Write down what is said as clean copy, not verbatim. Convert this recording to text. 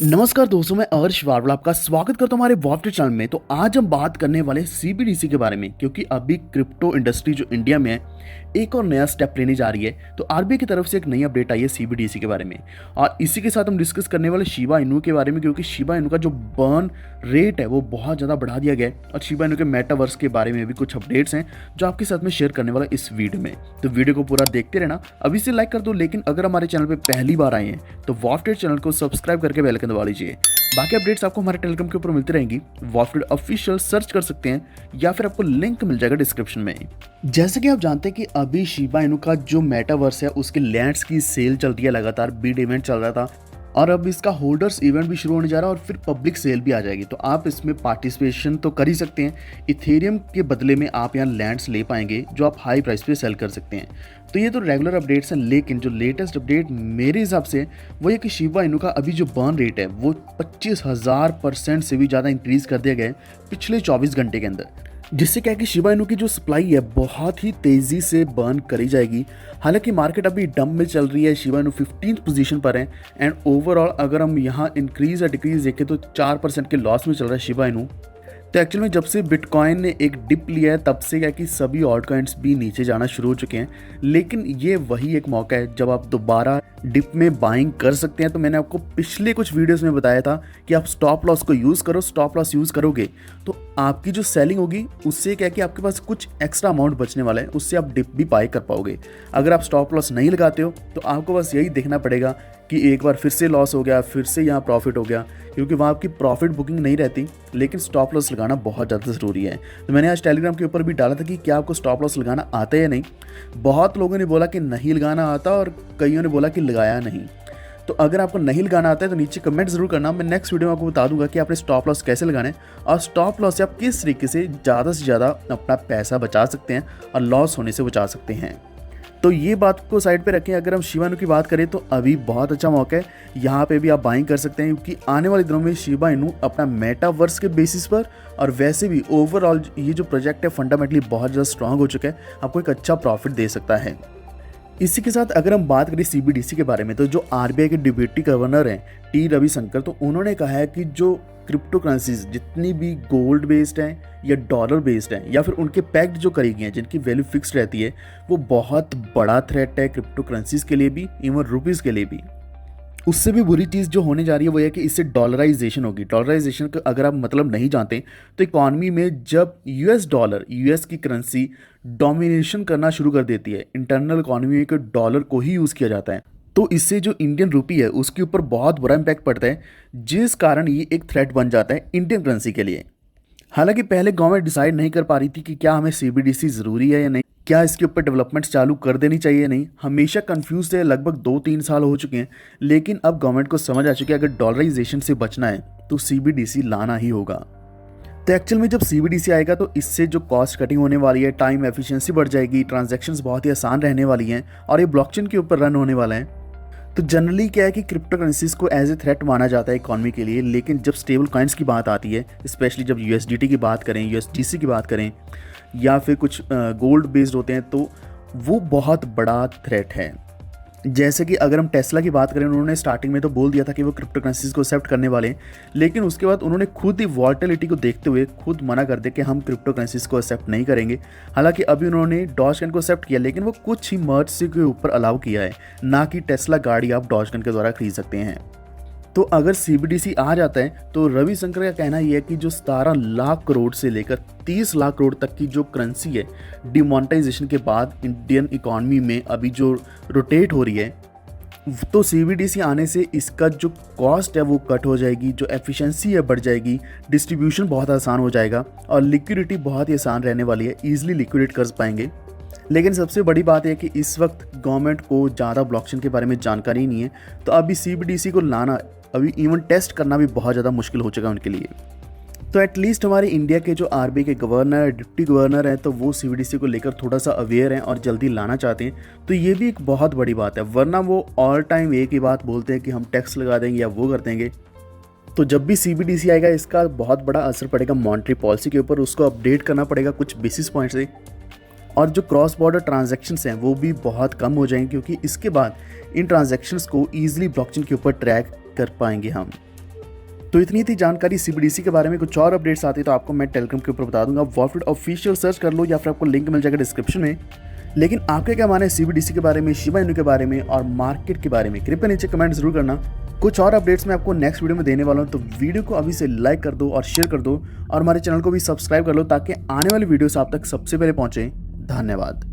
नमस्कार दोस्तों, मैं अर्श वारवाल आपका स्वागत करता हूं हमारे वॉफ्ट चैनल में। तो आज हम बात करने वाले सीबीडीसी के बारे में, क्योंकि अभी क्रिप्टो इंडस्ट्री जो इंडिया में है एक और नया स्टेप लेने जा रही है। तो आरबीआई की तरफ से एक नई अपडेट आई है सीबीडीसी के बारे में, और इसी के साथ हम डिस्कस करने वाले शिबा इनू के बारे में, क्योंकि शिबा इनू का जो बर्न रेट है वो बहुत ज़्यादा बढ़ा दिया गया है। और शिबा इनू के मेटावर्स के बारे में भी कुछ अपडेट्स हैं जो आपके साथ में शेयर करने वाला इस वीडियो में। तो वीडियो को पूरा देखते रहना। अभी से लाइक कर दो, लेकिन अगर हमारे चैनल पर पहली बार आए हैं तो वॉफ्ट चैनल को सब्सक्राइब करके बेल आइकन दबा लीजिए। बाकी अपडेट्स आपको हमारे टेलीग्राम के ऊपर मिलती रहेंगी। वॉफ्ट ऑफिशियल सर्च कर सकते हैं या फिर आपको लिंक मिल जाएगा डिस्क्रिप्शन में। जैसे कि आप जानते हैं कि अभी शिबा इनू का जो मेटावर्स है उसके लैंड्स की सेल चल रही है, लगातार बिड इवेंट चल रहा था और अब इसका होल्डर्स इवेंट भी शुरू होने जा रहा है और फिर पब्लिक सेल भी आ जाएगी। तो आप इसमें पार्टिसिपेशन तो कर ही सकते हैं। इथेरियम के बदले में आप यहाँ लैंड्स ले पाएंगे जो आप हाई प्राइस पे सेल कर सकते हैं। तो ये तो रेगुलर अपडेट्स हैं, लेकिन जो लेटेस्ट अपडेट मेरे हिसाब से वो ये कि शिबा इनू का अभी जो बर्न रेट है वो 25,000% से भी ज़्यादा इंक्रीज़ कर दिया गया है पिछले 24 घंटे के अंदर, जिससे क्या है कि शिबा इनू की जो सप्लाई है बहुत ही तेज़ी से बर्न करी जाएगी। हालांकि मार्केट अभी डंप में चल रही है, शिबा इनू 15th पोजीशन पर है एंड ओवरऑल अगर हम यहाँ इंक्रीज या डिक्रीज देखें तो 4% के लॉस में चल रहा है शिबा इनू। तो एक्चुअल में जब से बिटकॉइन ने एक डिप लिया है तब से क्या कि सभी ऑल्ट कॉइन्स भी नीचे जाना शुरू हो चुके हैं, लेकिन ये वही एक मौका है जब आप दोबारा डिप में बाइंग कर सकते हैं। तो मैंने आपको पिछले कुछ वीडियोस में बताया था कि आप स्टॉप लॉस को यूज़ करो। स्टॉप लॉस यूज़ करोगे तो आपकी जो सेलिंग होगी उससे क्या कि आपके पास कुछ एक्स्ट्रा अमाउंट बचने वाला है, उससे आप डिप भी बाय कर पाओगे। अगर आप स्टॉप लॉस नहीं लगाते हो तो आपको बस यही देखना पड़ेगा कि एक बार फिर से लॉस हो गया, फिर से यहाँ प्रॉफिट हो गया, क्योंकि वहाँ आपकी प्रॉफिट बुकिंग नहीं रहती। लेकिन स्टॉप लॉस लगाना बहुत ज़्यादा ज़रूरी है। तो मैंने आज टेलीग्राम के ऊपर भी डाला था कि क्या आपको स्टॉप लॉस लगाना आता है या नहीं। बहुत लोगों ने बोला कि नहीं लगाना आता और कईयों ने बोला कि लगाया नहीं। तो अगर आपको नहीं लगाना आता है तो नीचे कमेंट जरूर करना। मैं नेक्स्ट वीडियो में आपको बता दूंगा कि आपने स्टॉप लॉस कैसे लगाना है और स्टॉप लॉस से आप किस तरीके से ज़्यादा अपना पैसा बचा सकते हैं और लॉस होने से बचा सकते हैं। तो ये बात को साइड पे रखें। अगर हम शिबा इनू की बात करें तो अभी बहुत अच्छा मौका है, यहाँ पे भी आप बाइंग कर सकते हैं, क्योंकि आने वाले दिनों में शिबा इनू अपना मेटावर्स के बेसिस पर और वैसे भी ओवरऑल ये जो प्रोजेक्ट है फंडामेंटली बहुत ज़्यादा स्ट्रांग हो चुका है, आपको एक अच्छा प्रॉफिट दे सकता है। इसी के साथ अगर हम बात करें सीबीडीसी के बारे में, तो जो आरबीआई के डिप्टी गवर्नर हैं टी रविशंकर, तो उन्होंने कहा है कि जो क्रिप्टो करेंसीज जितनी भी गोल्ड बेस्ड हैं या डॉलर बेस्ड हैं या फिर उनके पैक्ड जो करी गई हैं जिनकी वैल्यू फिक्स रहती है, वो बहुत बड़ा थ्रेट है क्रिप्टो करेंसीज के लिए भी, इवन रुपीज़ के लिए भी। उससे भी बुरी चीज़ जो होने जा रही है वो है कि इससे डॉलराइजेशन होगी। डॉलराइजेशन का अगर आप मतलब नहीं जानते तो इकॉनमी में जब यूएस डॉलर, यूएस की करेंसी डोमिनेशन करना शुरू कर देती है, इंटरनल इकॉनमी में डॉलर को ही यूज़ किया जाता है, तो इससे जो इंडियन रुपी है उसके ऊपर बहुत बुरा इम्पैक्ट पड़ता है, जिस कारण ये एक थ्रेट बन जाता है इंडियन करेंसी के लिए। हालांकि पहले गवर्नमेंट डिसाइड नहीं कर पा रही थी कि क्या हमें सीबीडीसी ज़रूरी है या नहीं, क्या इसके ऊपर डेवलपमेंट्स चालू कर देनी चाहिए या नहीं। हमेशा कंफ्यूज है, लगभग 2-3 साल हो चुके हैं, लेकिन अब गवर्नमेंट को समझ आ चुकी है अगर डॉलराइजेशन से बचना है तो सीबीडीसी लाना ही होगा। तो एक्चुअल में जब सीबीडीसी आएगा तो इससे जो कॉस्ट कटिंग होने वाली है, टाइम एफिशिएंसी बढ़ जाएगी, ट्रांजैक्शंस बहुत ही आसान रहने वाली हैं और ये ब्लॉकचेन के ऊपर रन होने वाला है। तो जनरली क्या है कि क्रिप्टो करेंसीज को एज ए थ्रेट माना जाता है इकॉनमी के लिए, लेकिन जब स्टेबल कॉइन्स की बात आती है, स्पेशली जब यूएसडीटी की बात करें, यूएसडीसी की बात करें या फिर कुछ गोल्ड बेस्ड होते हैं, तो वो बहुत बड़ा थ्रेट है। जैसे कि अगर हम टेस्ला की बात करें, उन्होंने स्टार्टिंग में तो बोल दिया था कि वो क्रिप्टो करेंसीज को एक्सेप्ट करने वाले हैं, लेकिन उसके बाद उन्होंने खुद ही वॉलेटिलिटी को देखते हुए खुद मना कर दिया कि हम क्रिप्टो करेंसीज को एक्सेप्ट नहीं करेंगे। हालांकि अभी उन्होंने डॉजकॉइन को एक्सेप्ट किया, लेकिन वो कुछ ही मर्ज के ऊपर अलाउ किया है, ना कि टेस्ला गाड़ी आप डॉजकॉइन के द्वारा खरीद सकते हैं। तो अगर सीबीडीसी आ जाता है तो रविशंकर का कहना यह है कि जो 17 लाख करोड़ से लेकर 30 लाख करोड़ तक की जो करेंसी है डिमोनेटाइजेशन के बाद इंडियन इकॉनमी में अभी जो रोटेट हो रही है, तो सीबीडीसी आने से इसका जो कॉस्ट है वो कट हो जाएगी, जो एफिशिएंसी है बढ़ जाएगी, डिस्ट्रीब्यूशन बहुत आसान हो जाएगा और लिक्विडिटी बहुत ही आसान रहने वाली है, ईजिली लिक्विडेट कर पाएंगे। लेकिन सबसे बड़ी बात है कि इस वक्त गवर्नमेंट को ज़्यादा ब्लॉकचेन के बारे में जानकारी नहीं है, तो अभी सीबीडीसी को लाना, अभी इवन टेस्ट करना भी बहुत ज़्यादा मुश्किल हो चुका है उनके लिए। तो एटलीस्ट हमारे इंडिया के जो आरबीआई के गवर्नर, डिप्टी गवर्नर हैं, तो वो सीबीडीसी को लेकर थोड़ा सा अवेयर हैं और जल्दी लाना चाहते हैं, तो ये भी एक बहुत बड़ी बात है। वरना वो ऑल टाइम एक ही बात बोलते हैं कि हम टैक्स लगा देंगे या वो कर देंगे। तो जब भी सीबीडीसी आएगा इसका बहुत बड़ा असर पड़ेगा मॉनेटरी पॉलिसी के ऊपर, उसको अपडेट करना पड़ेगा कुछ बेसिस पॉइंट से, और जो क्रॉस बॉर्डर ट्रांजैक्शंस हैं वो भी बहुत कम हो जाएंगे, क्योंकि इसके बाद इन ट्रांजैक्शंस को ईजिली ब्लॉकचेन के ऊपर ट्रैक कर पाएंगे हम। तो इतनी थी जानकारी सीबीडीसी के बारे में। कुछ और अपडेट्स आती है तो आपको मैं टेलीग्राम के ऊपर बता दूंगा। वॉल्फ्रेड ऑफिशियल सर्च कर लो या फिर आपको लिंक मिल जाएगा डिस्क्रिप्शन में। लेकिन आपके क्या माने सीबीडीसी के बारे में, शिबा इनू के बारे में और मार्केट के बारे में, कृपया नीचे कमेंट जरूर करना। कुछ और अपडेट्स मैं आपको नेक्स्ट वीडियो में देने वाला हूँ, तो वीडियो को अभी से लाइक कर दो और शेयर कर दो और हमारे चैनल को भी सब्सक्राइब कर लो ताकि आने वाली वीडियोस आप तक सबसे पहले पहुंचे। धन्यवाद।